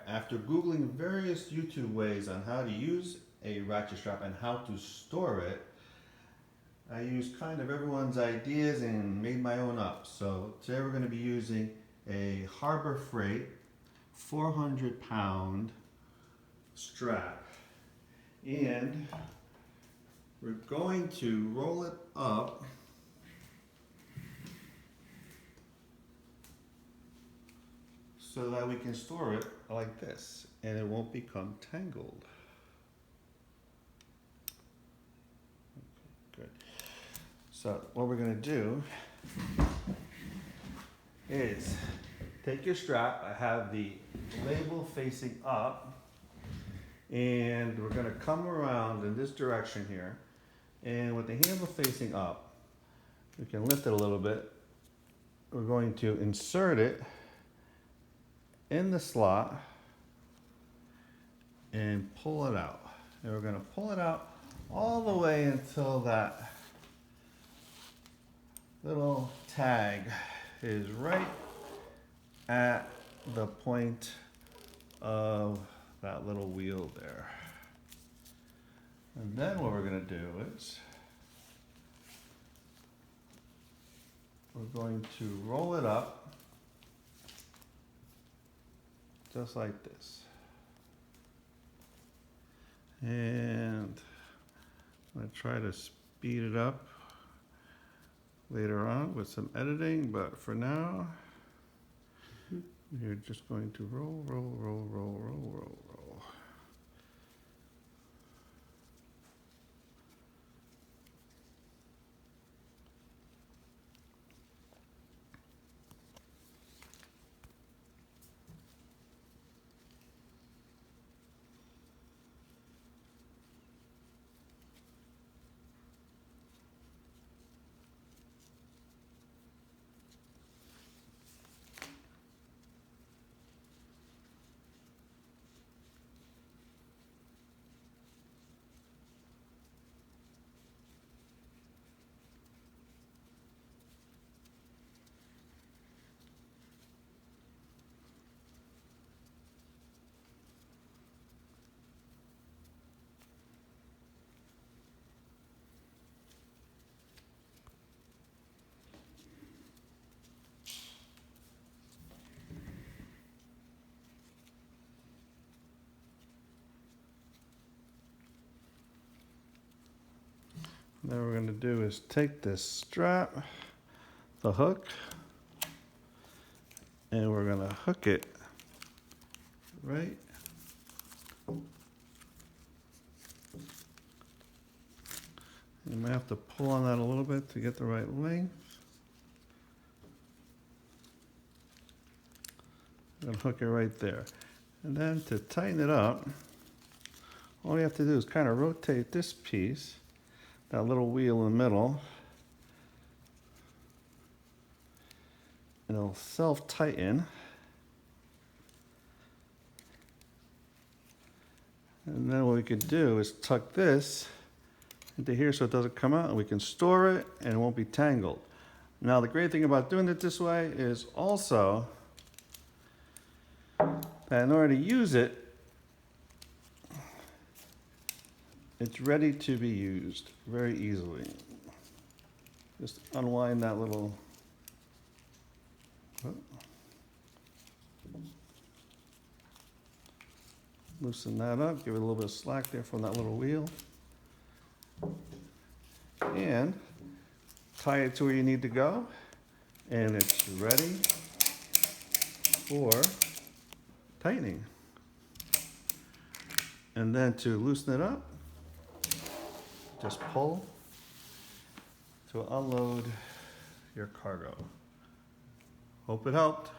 After Googling various YouTube ways on how to use a ratchet strap and how to store it, I used kind of everyone's ideas and made my own up. So today we're going to be using a Harbor Freight 400-pound strap. And we're going to roll it up so that we can store it like this and it won't become tangled. Okay, good. So what we're going to do is take your strap. I have the label facing up, and we're going to come around in this direction here, and with the handle facing up, we can lift it a little bit. We're going to insert it in the slot and pull it out. And we're going to pull it out all the way until that little tag is right at the point of that little wheel there. And then what we're going to do is we're going to roll it up just like this. And I'm going to try to speed it up later on with some editing, but for now, you're just going to roll, roll, roll, roll, roll, roll, roll. Now what we're going to do is take this strap, the hook, and we're going to hook it right you might have to pull on that a little bit to get the right length. And hook it right there. And then to tighten it up, all you have to do is kind of rotate this piece, that little wheel in the middle, and it'll self-tighten. And then what we could do is tuck this into here so it doesn't come out, and we can store it and it won't be tangled. Now the great thing about doing it this way is also that in order to use it, it's ready to be used very easily. Just unwind that little, loosen that up, give it a little bit of slack there from that little wheel, and tie it to where you need to go, and it's ready for tightening. And then to loosen it up, just pull to unload your cargo. Hope it helped.